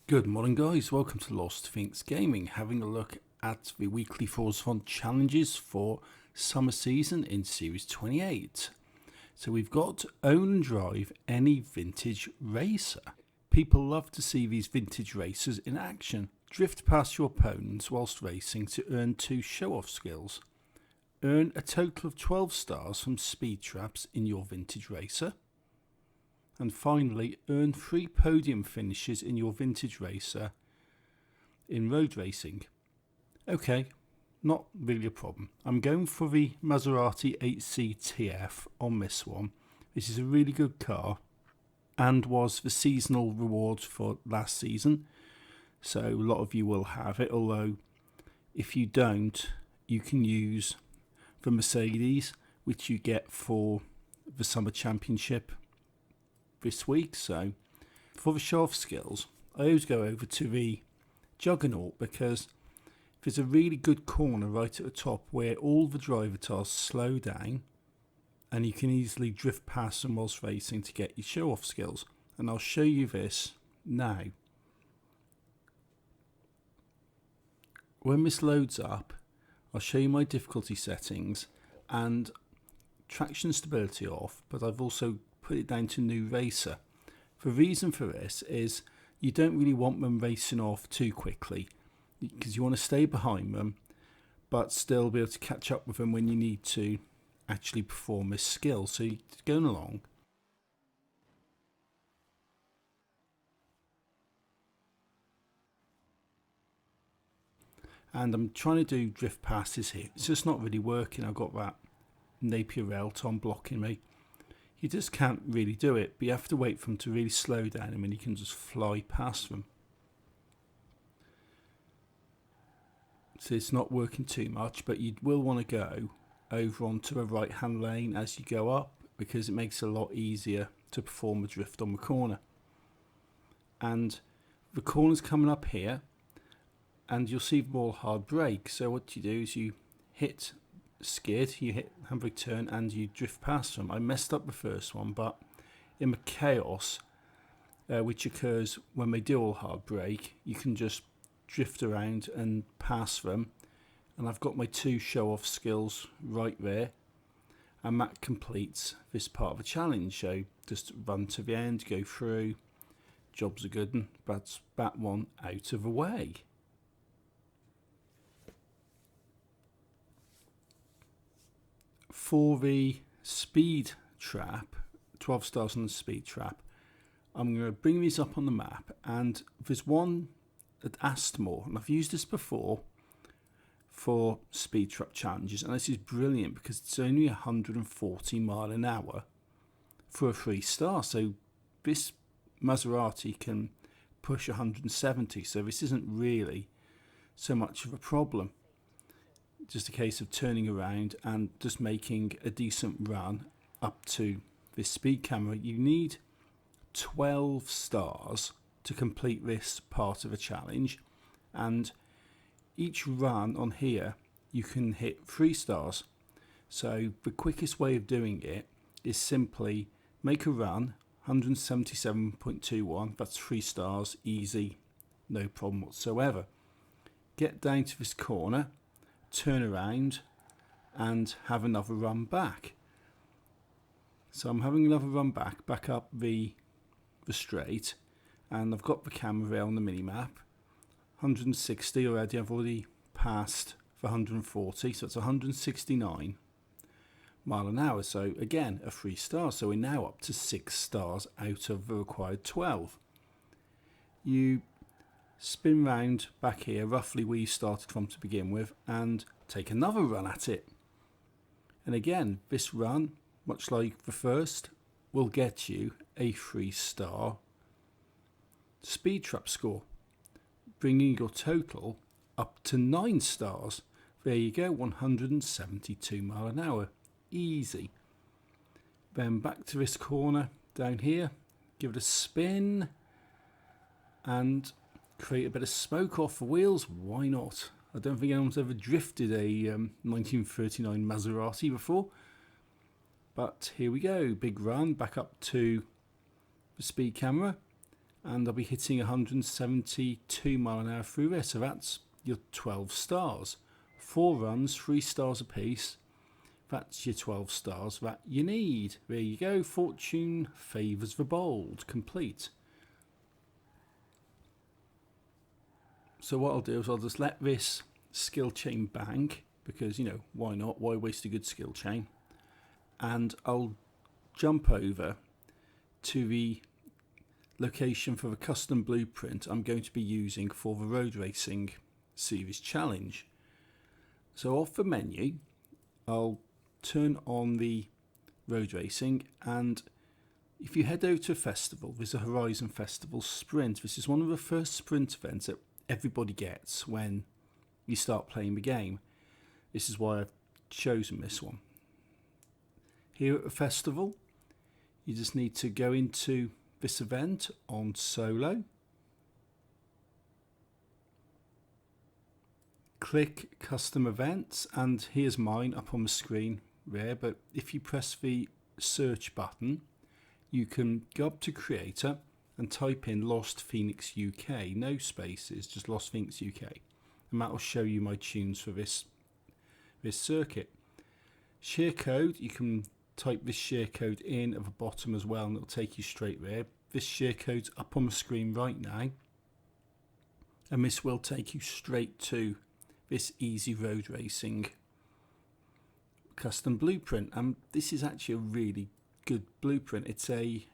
Good morning guys, welcome to Lost Phoenix Gaming, having a look at the weekly Forzathon challenges for summer season in Series 28. So we've got own and drive any vintage racer. People love to see these vintage racers in action. Drift past your opponents whilst racing to earn 2 show-off skills. Earn a total of 12 stars from speed traps in your vintage racer. And finally, earn 3 podium finishes in your vintage racer in road racing. Okay, not really a problem. I'm going for the Maserati 8CTF on this one. This is a really good car and was the seasonal reward for last season. So a lot of you will have it, although if you don't, you can use the Mercedes, which you get for the Summer Championship this week. So for the show-off skills, I always go over to the Juggernaut because there's a really good corner right at the top where all the driver tiles slow down and you can easily drift past them whilst racing to get your show-off skills. And I'll show you this now. When this loads up, I'll show you my difficulty settings and traction stability off, but I've also put it down to new racer. The reason for this is you don't really want them racing off too quickly because you want to stay behind them but still be able to catch up with them when you need to actually perform this skill. So you're going along. And I'm trying to do drift passes here. It's just not really working. I've got that Napier rail Tom blocking me. You just can't really do it, but you have to wait for them to really slow down and then you can just fly past them. So it's not working too much, but you will want to go over onto the right hand lane as you go up because it makes it a lot easier to perform a drift on the corner. And the corner's coming up here and you'll see the ball hard brake. So what you do is you hit skid, you hit handbrake turn and you drift past them. I messed up the first one, but in the chaos which occurs when they do all hard brake, you can just drift around and pass them. And I've got my 2 show-off skills right there, and that completes this part of the challenge. So just run to the end, go through, jobs are good, and that's that one out of the way. For the speed trap, 12 stars on the speed trap, I'm going to bring these up on the map, and there's one at Astmore, and I've used this before for speed trap challenges, and this is brilliant because it's only 140 mile an hour for a 3 star. So this Maserati can push 170, so this isn't really so much of a problem. Just a case of turning around and just making a decent run up to this speed camera. You need 12 stars to complete this part of a challenge, and each run on here you can hit 3 stars. So the quickest way of doing it is simply make a run 177.21, that's 3 stars, easy, no problem whatsoever. Get down to this corner, turn around and have another run back. So I'm having another run back up the straight, and I've got the camera there on the mini map. 160 already, I've already passed for 140, so it's 169 mile an hour. So again, a 3 star, so we're now up to 6 stars out of the required 12. You spin round back here roughly where you started from to begin with and take another run at it. And again, this run, much like the first, will get you a 3 star speed trap score, bringing your total up to 9 stars. There you go, 172 mile an hour, easy. Then back to this corner down here, give it a spin and create a bit of smoke off the wheels. Why not? I don't think anyone's ever drifted a 1939 Maserati before, but here we go. Big run back up to the speed camera and I'll be hitting 172 mile an hour through this. So that's your 12 stars. 4 runs, 3 stars apiece. That's your 12 stars that you need. There you go. Fortune favours the bold. Complete. So what I'll do is I'll just let this skill chain bank, because, you know, why not? Why waste a good skill chain? And I'll jump over to the location for the custom blueprint I'm going to be using for the road racing series challenge. So off the menu, I'll turn on the road racing, and if you head over to a festival, there's a Horizon Festival Sprint. This is one of the first sprint events that everybody gets when you start playing the game. This is why I've chosen this one. Here at the festival, you just need to go into this event on solo, click custom events, and here's mine up on the screen there. But if you press the search button, you can go up to creator and type in LostPhoenixUK, no spaces, just LostPhoenixUK, and that will show you my tunes for this circuit. Share code, you can type this share code in at the bottom as well, and it'll take you straight there. This share code's up on the screen right now, and this will take you straight to this easy road racing custom blueprint. And this is actually a really good blueprint. It's a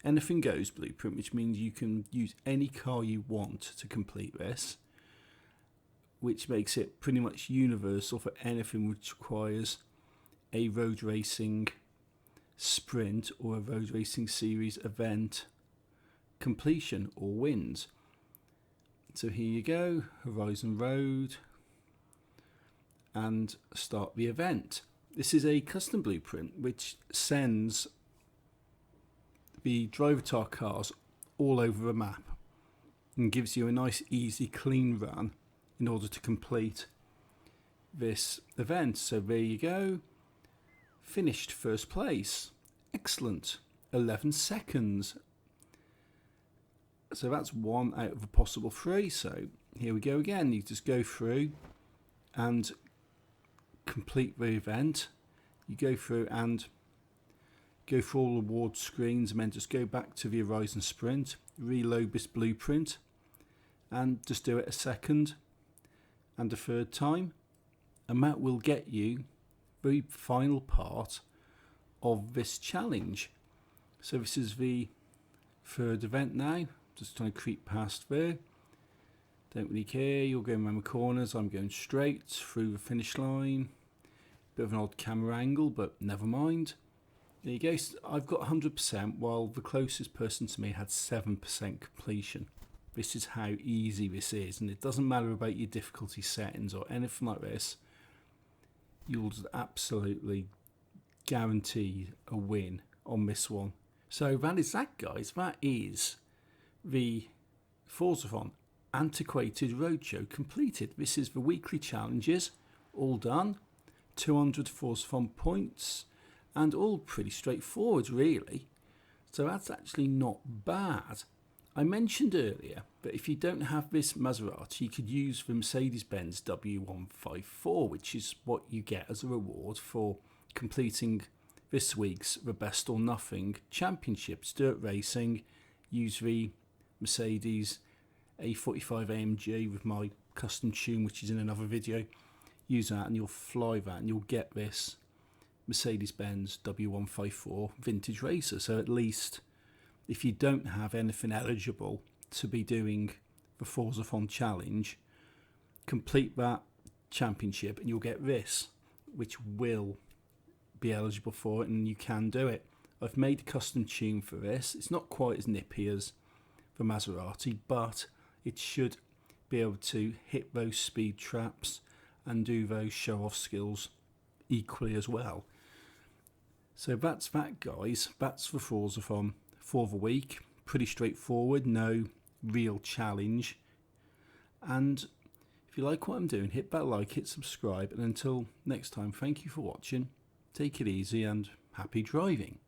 anything goes blueprint, which means you can use any car you want to complete this, which makes it pretty much universal for anything which requires a road racing sprint or a road racing series event completion or wins. So here you go, Horizon Road, and start the event. This is a custom blueprint which sends the driver cars all over the map and gives you a nice easy clean run in order to complete this event. So there you go, finished first place, excellent, 11 seconds. So that's 1 out of a possible 3. So here we go again, you just go through and complete the event. You go through and go through all award screens, and then just go back to the Horizon Sprint, reload this blueprint, and just do it a second and a third time, and that will get you the final part of this challenge. So this is the third event now. Just trying to creep past there. Don't really care. You're going around the corners. I'm going straight through the finish line. Bit of an odd camera angle, but never mind. There you go. I've got 100%, while the closest person to me had 7% completion. This is how easy this is, and it doesn't matter about your difficulty settings or anything like this. You'll just absolutely guarantee a win on this one. So that is that, guys. That is the Forzathon Antiquated Roadshow completed. This is the weekly challenges, all done. 200 Forzathon points, and all pretty straightforward, really. So that's actually not bad. I mentioned earlier that if you don't have this Maserati, you could use the Mercedes-Benz W154, which is what you get as a reward for completing this week's The Best or Nothing Championships dirt racing. Use the Mercedes A45 AMG with my custom tune, which is in another video. Use that and you'll fly that, and you'll get this Mercedes-Benz W154 vintage racer. So at least if you don't have anything eligible to be doing the Forzathon challenge, complete that championship and you'll get this, which will be eligible for it, and you can do it. I've made a custom tune for this. It's not quite as nippy as the Maserati, but it should be able to hit those speed traps and do those show-off skills equally as well. So that's that, guys. That's the Forzathon for the week. Pretty straightforward, no real challenge. And if you like what I'm doing, hit that like, hit subscribe, and until next time, thank you for watching. Take it easy and happy driving.